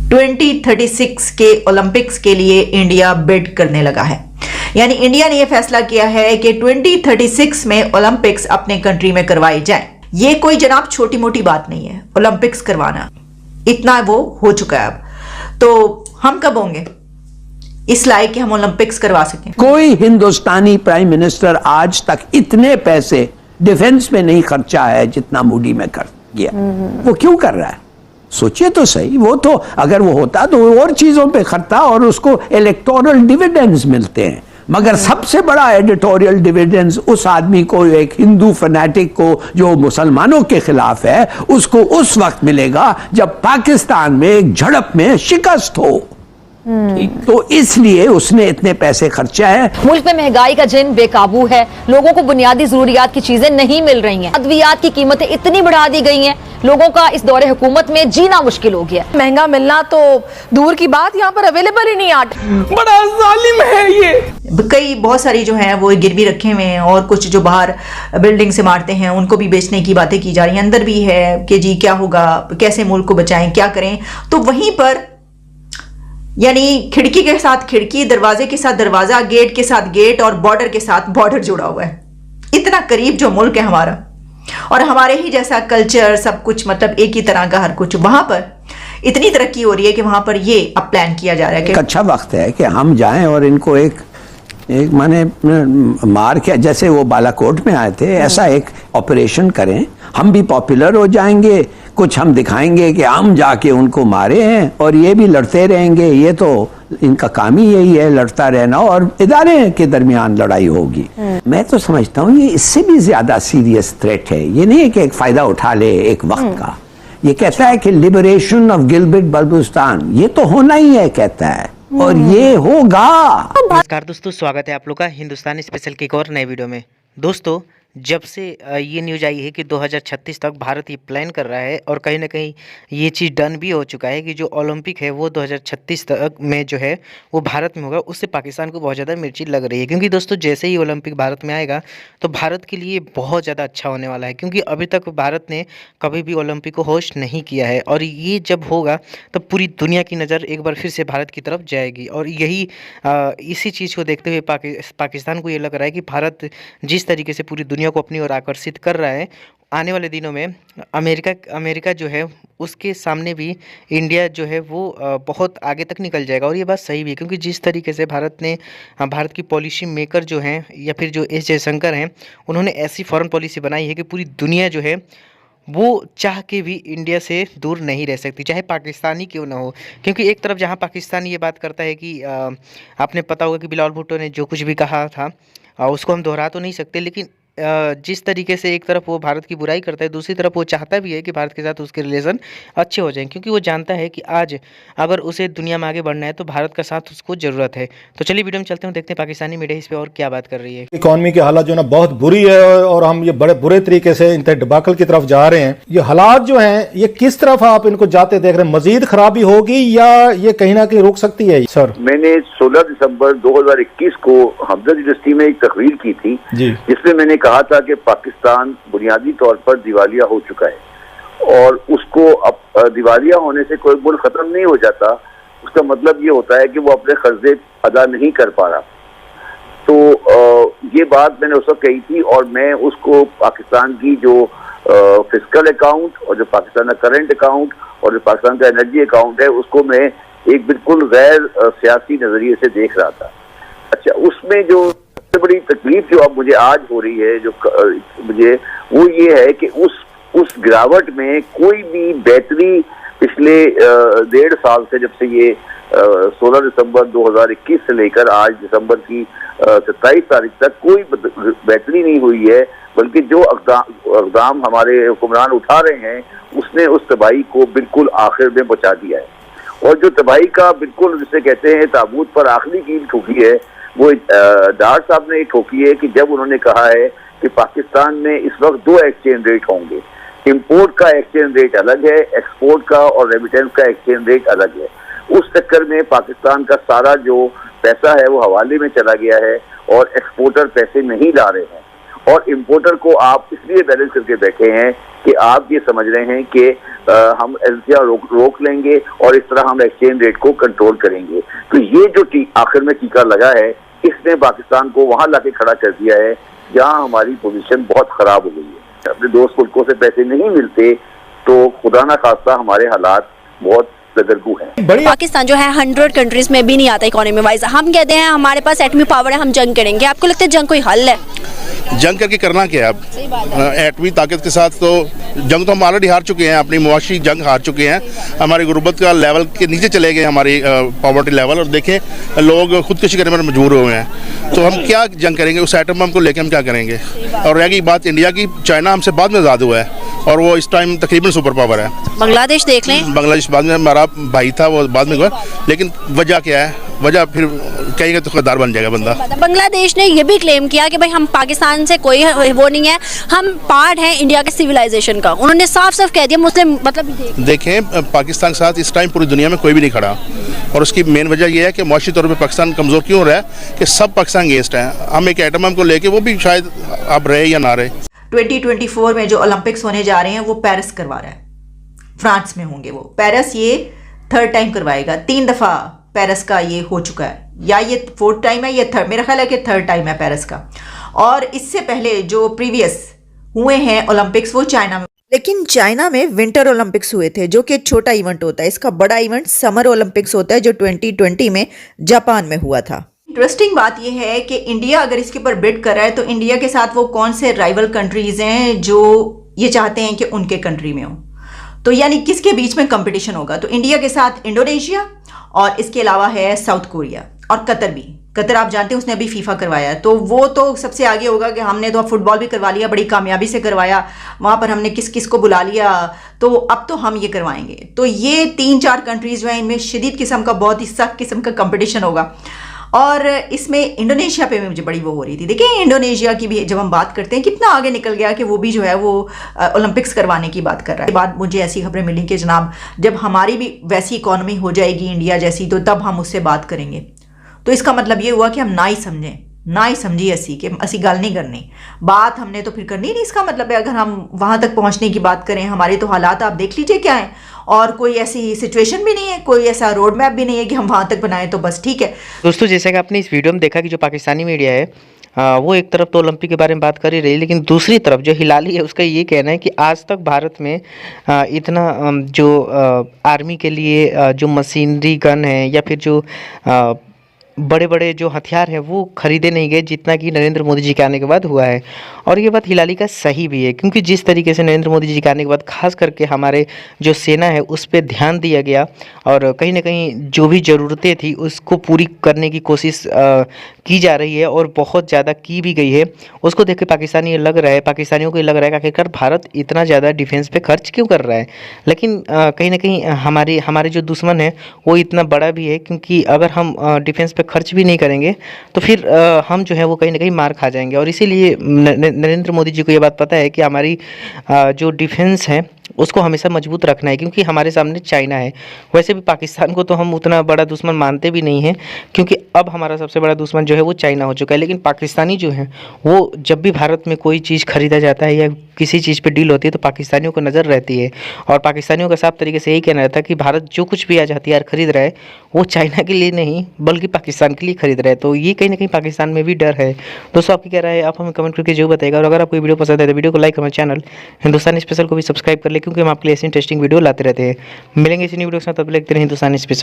2036 के ओलंपिक्स के लिए इंडिया बिड करने लगा है। यानी इंडिया ने यह फैसला किया है कि 2036 में ओलंपिक्स अपने कंट्री में करवाई जाए। ये कोई जनाब छोटी मोटी बात नहीं है, ओलंपिक्स करवाना इतना वो हो चुका है। अब तो हम कब होंगे इस लायक कि हम ओलंपिक्स करवा सकें? कोई हिंदुस्तानी प्राइम मिनिस्टर आज तक इतने पैसे डिफेंस में नहीं खर्चा है जितना मोदी में कर गया। वो क्यों कर रहा है? सोचिए तो सही। वो तो अगर वो होता तो और चीजों पे खर्चा और उसको इलेक्टोरल डिविडेंड्स मिलते हैं, मगर सबसे बड़ा एडिटोरियल डिविडेंड्स उस आदमी को, एक हिंदू फैनेटिक को जो मुसलमानों के खिलाफ है, उसको उस वक्त मिलेगा जब पाकिस्तान में एक झड़प में शिकस्त हो। तो इसलिए उसने इतने पैसे खर्चा है। मुल्क में महंगाई का जिन बेकाबू है, लोगों को बुनियादी जरूरियात की चीजें नहीं मिल रही हैं, अद्वियात की कीमतें इतनी बढ़ा दी गई हैं, लोगों का इस दौरे हुकूमत में जीना मुश्किल हो गया। महंगा मिलना तो दूर की बात, यहाँ पर अवेलेबल ही नहीं। बड़ा जालिम है ये। कई बहुत सारी जो हैं वो गिरवी रखे हुए हैं और कुछ जो बाहर बिल्डिंग से मारते हैं उनको भी बेचने की बातें की जा रही हैं। अंदर भी है कि जी क्या होगा, कैसे मुल्क को बचाएं, क्या करें। तो वहीं पर यानी खिड़की के साथ खिड़की, दरवाजे के साथ दरवाजा, गेट के साथ गेट और बॉर्डर के साथ बॉर्डर जुड़ा हुआ है। इतना करीब जो मुल्क है हमारा, और हमारे ही जैसा कल्चर, सब कुछ मतलब एक ही तरह का हर कुछ। वहां पर इतनी तरक्की हो रही है कि वहां पर ये अब प्लान किया जा रहा है कि अच्छा वक्त है कि हम जाएं और इनको एक माने मार के, जैसे वो बालाकोट में आए थे, ऐसा एक ऑपरेशन करें। हम भी पॉपुलर हो जाएंगे, कुछ हम दिखाएंगे कि हम जाके उनको मारे हैं, और ये भी लड़ते रहेंगे। ये तो इनका काम ही यही है, लड़ता रहना, और इदारे के दरमियान लड़ाई होगी। मैं तो समझता हूँ ये इससे भी ज्यादा सीरियस थ्रेट है। ये नहीं है कि एक फायदा उठा ले एक वक्त का। ये कहता है कि लिबरेशन ऑफ गिलगिट बल्तिस्तान, ये तो होना ही है, कहता है, और ये होगा। नमस्कार दोस्तों, स्वागत है आप लोग का हिंदुस्तानी स्पेशल की एक और नए वीडियो में। दोस्तों, जब से ये न्यूज़ आई है कि 2036 तक भारत ये प्लान कर रहा है, और कहीं ना कहीं ये चीज़ डन भी हो चुका है कि जो ओलंपिक है वो 2036 तक में जो है वो भारत में होगा, उससे पाकिस्तान को बहुत ज़्यादा मिर्ची लग रही है। क्योंकि दोस्तों जैसे ही ओलंपिक भारत में आएगा तो भारत के लिए बहुत ज़्यादा अच्छा होने वाला है, क्योंकि अभी तक भारत ने कभी भी ओलंपिक को होस्ट नहीं किया है। और ये जब होगा तब पूरी दुनिया की नज़र एक बार फिर से भारत की तरफ जाएगी। और यही इसी चीज़ को देखते हुए पाकिस्तान को ये लग रहा है कि भारत जिस तरीके से पूरी दुनिया को अपनी ओर आकर्षित कर रहा है, आने वाले दिनों में अमेरिका जो है उसके सामने भी इंडिया जो है वो बहुत आगे तक निकल जाएगा। और ये बात सही भी है, क्योंकि जिस तरीके से भारत की पॉलिसी मेकर जो हैं, या फिर जो एस जयशंकर हैं, उन्होंने ऐसी फॉरेन पॉलिसी बनाई है कि पूरी दुनिया जो है वो चाह के भी इंडिया से दूर नहीं रह सकती, चाहे पाकिस्तान ही क्यों ना हो। क्योंकि एक तरफ जहाँ पाकिस्तान ये बात करता है कि आपने पता होगा कि बिलावल भुट्टो ने जो कुछ भी कहा था उसको हम दोहरा तो नहीं सकते, लेकिन जिस तरीके से एक तरफ वो भारत की बुराई करता है, दूसरी तरफ वो चाहता भी है कि भारत के साथ उसके रिलेशन अच्छे हो जाएं, क्योंकि वो जानता है कि आज अगर उसे दुनिया में आगे बढ़ना है तो भारत का साथ उसको ज़रूरत है। तो चलिए वीडियो में चलते हैं, देखते हैं पाकिस्तानी मीडिया इस पर और क्या बात कर रही है। इकॉनमी की हालत जो है ना बहुत बुरी है, और हम ये बड़े बुरे तरीके से इंतहा डिबाकल की तरफ जा रहे हैं। ये हालात जो हैं ये किस तरफ आप इनको जाते देख रहे हैं? मजीद खराबी होगी या ये कहीं ना कहीं रुक सकती है? सर, मैंने 16 दिसंबर 2021 को हमदर्द यूनिवर्सिटी में एक तकरीर की थी, जिसमें मैंने कहा था कि पाकिस्तान बुनियादी तौर पर दिवालिया हो चुका है, और उसको अब दिवालिया होने से कोई मुल्क खत्म नहीं हो जाता। उसका मतलब ये होता है कि वो अपने कर्जे अदा नहीं कर पा रहा। तो ये बात मैंने उस वक्त कही थी, और मैं उसको पाकिस्तान की जो फिस्कल अकाउंट और जो पाकिस्तान का करंट अकाउंट और जो पाकिस्तान का एनर्जी अकाउंट है, उसको मैं एक बिल्कुल गैर सियासी नजरिए से देख रहा था। अच्छा, उसमें जो बड़ी तकलीफ जो अब मुझे आज हो रही है, जो मुझे वो ये है कि उस गिरावट में कोई भी बेहतरी पिछले 1.5 साल से, जब से ये 16 दिसंबर 2021 से लेकर आज दिसंबर की 27 तारीख तक कोई बेहतरी नहीं हुई है, बल्कि जो अक़दाम हमारे हुक्मरान उठा रहे हैं उसने उस तबाही को बिल्कुल आखिर में पहुंचा दिया है। और जो तबाही का बिल्कुल जिसे कहते हैं ताबूत पर आखिरी कील ठोकी है, वो डार साहब ने ठोकी है कि जब उन्होंने कहा है कि पाकिस्तान में इस वक्त 2 एक्सचेंज रेट होंगे। इंपोर्ट का एक्सचेंज रेट अलग है, एक्सपोर्ट का और रेमिटेंस का एक्सचेंज रेट अलग है। उस चक्कर में पाकिस्तान का सारा जो पैसा है वो हवाले में चला गया है, और एक्सपोर्टर पैसे नहीं ला रहे हैं। और इम्पोर्टर को आप इसलिए बैलेंस करके बैठे हैं कि आप ये समझ रहे हैं कि हम एजेंसियां रोक लेंगे और इस तरह हम एक्सचेंज रेट को कंट्रोल करेंगे। तो ये जो आखिर में टीका लगा है, इसने पाकिस्तान को वहां लाके खड़ा कर दिया है जहां हमारी पोजीशन बहुत खराब हो गई है। अपने दोस्त मुल्कों से पैसे नहीं मिलते तो खुदा ना खास्ता हमारे हालात बहुत दगरगू है। पाकिस्तान जो है 100 कंट्रीज में भी नहीं आता इकोनॉमी वाइज। हम कहते हैं हमारे पास एटमी पावर है, हम जंग करेंगे। आपको लगता है जंग कोई हल है? जंग करके करना क्या है अब? एटमी ताकत के साथ तो जंग तो हम ऑलरेडी हार चुके हैं, अपनी मुआशी जंग हार चुके हैं। हमारी गुर्बत का लेवल के नीचे चले गए, हमारी पॉवर्टी लेवल, और देखें लोग खुदकुशी करने पर मजबूर हुए हैं। तो हम क्या जंग करेंगे? उस एटम बम को लेकर हम क्या करेंगे? और रह गई बात इंडिया की, चाइना हमसे बाद में आज़ाद हुआ है और वो इस टाइम तकरीबन सुपर पावर है। बांग्लादेश देख लें, बांग्लादेश बाद में हमारा भाई था, वो बाद में हुआ। लेकिन वजह क्या है? वजह फिर कहेंगे तो खुददार बन जाएगा बंदा। बांग्लादेश ने ये भी क्लेम किया कि भाई हम पाकिस्तान से कोई वो नहीं है, हम पार्ट हैं इंडिया के सिविलाइजेशन का। उन्होंने साफ साफ कह दिया मुस्लिम मतलब। देखें पाकिस्तान के साथ इस टाइम पूरी दुनिया में कोई भी नहीं खड़ा, और उसकी मेन वजह यह है कि मुआशी तौर पर पाकिस्तान कमज़ोर क्यों हो रहा है कि सब पाकिस्तान अगेंस्ट है। हम एक एटम बम को लेके वो भी शायद अब रहे या ना रहे। 2024 में जो ओलंपिक्स होने जा रहे हैं वो पेरिस करवा रहा है, फ्रांस में होंगे वो। पेरिस ये 3rd टाइम करवाएगा, 3 दफ़ा पेरिस का ये हो चुका है, या ये 4th टाइम है या 3rd, मेरा ख्याल है कि 3rd टाइम है पेरिस का। और इससे पहले जो प्रीवियस हुए हैं ओलंपिक्स वो चाइना में, लेकिन चाइना में विंटर ओलंपिक्स हुए थे जो कि एक छोटा इवेंट होता है। इसका बड़ा इवेंट समर ओलंपिक्स होता है जो 2020 में जापान में हुआ था। इंटरेस्टिंग बात यह है कि इंडिया अगर इसके ऊपर बिड कर रहा है तो इंडिया के साथ वो कौन से राइवल कंट्रीज हैं जो ये चाहते हैं कि उनके कंट्री में हो, तो यानी किसके बीच में कंपटीशन होगा। तो इंडिया के साथ इंडोनेशिया और इसके अलावा है साउथ कोरिया और कतर भी। कतर आप जानते हैं उसने अभी फीफा करवाया है, तो वो तो सबसे आगे होगा कि हमने तो फुटबॉल भी करवा लिया, बड़ी कामयाबी से करवाया, वहाँ पर हमने किस किस को बुला लिया, तो अब तो हम ये करवाएंगे। तो ये 3-4 कंट्रीज जो हैं इनमें शदीद किस्म का, बहुत ही सख्त किस्म का कंपटीशन होगा। और इसमें इंडोनेशिया पे मुझे बड़ी वो हो रही थी। देखिए इंडोनेशिया की भी जब हम बात करते हैं कितना आगे निकल गया कि वो भी जो है वो ओलंपिक्स करवाने की बात कर रहा है। बाद मुझे ऐसी खबरें मिली कि जनाब जब हमारी भी वैसी इकोनॉमी हो जाएगी इंडिया जैसी तो तब हम उससे बात करेंगे। तो इसका मतलब ये हुआ कि हम ना ही समझी असी गल नहीं करनी, बात हमने तो फिर करनी नहीं। इसका मतलब है अगर हम वहां तक पहुंचने की बात करें, हमारे तो हालात आप देख लीजिए क्या है, और कोई ऐसी सिचुएशन भी नहीं है, कोई ऐसा रोड मैप भी नहीं है कि हम वहां तक बनाएं तो बस ठीक है। दोस्तों जैसा कि आपने इस वीडियो में देखा कि जो पाकिस्तानी मीडिया है वो एक तरफ तो ओलंपिक के बारे में बात कर ही रही है, लेकिन दूसरी तरफ जो हिलाली है उसका ये कहना है कि आज तक भारत में इतना जो आर्मी के लिए जो मशीनरी गन है या फिर जो बड़े बड़े जो हथियार हैं वो खरीदे नहीं गए जितना कि नरेंद्र मोदी जी के आने के बाद हुआ है। और ये बात हिलाली का सही भी है, क्योंकि जिस तरीके से नरेंद्र मोदी जी के आने के बाद खास करके हमारे जो सेना है उस पर ध्यान दिया गया और कहीं ना कहीं जो भी ज़रूरतें थी उसको पूरी करने की कोशिश की जा रही है और बहुत ज़्यादा की भी गई है। उसको देख के पाकिस्तानियों को ये लग रहा है कि आखिरकार भारत इतना ज़्यादा डिफेंस पे खर्च क्यों कर रहा है। लेकिन कहीं ना कहीं हमारे जो दुश्मन है वो इतना बड़ा भी है, क्योंकि अगर हम डिफेंस पे खर्च भी नहीं करेंगे तो फिर हम जो है वो कहीं ना कहीं मार खा जाएंगे। और इसीलिए नरेंद्र मोदी जी को ये बात पता है कि हमारी जो डिफेंस है उसको हमेशा मजबूत रखना है, क्योंकि हमारे सामने चाइना है। वैसे भी पाकिस्तान को तो हम उतना बड़ा दुश्मन मानते भी नहीं हैं, क्योंकि अब हमारा सबसे बड़ा दुश्मन जो है वो चाइना हो चुका है। लेकिन पाकिस्तानी जो हैं वो जब भी भारत में कोई चीज़ खरीदा जाता है या किसी चीज़ पे डील होती है तो पाकिस्तानियों को नज़र रहती है। और पाकिस्तानियों का साफ तरीके से यही कहना रहता है कि भारत जो कुछ भी आज हथियार खरीद रहा है वो चाइना के लिए नहीं बल्कि पाकिस्तान के लिए खरीद रहा है। तो ये कहीं ना कहीं पाकिस्तान में भी डर है। दोस्तों आपकी क्या राय है, आप हमें कमेंट करके जो बताएगा। और अगर आपको वीडियो पसंद है तो वीडियो को लाइक, हमारे चैनल हिंदुस्तानी स्पेशल को भी सब्सक्राइब कर ले, क्योंकि हम आपके लिए ऐसी इंटरेस्टिंग वीडियो लाते रहते हैं। मिलेंगे इसी वीडियो के साथ, तब तक देखते रहिए हिंदुस्तानी स्पेशल।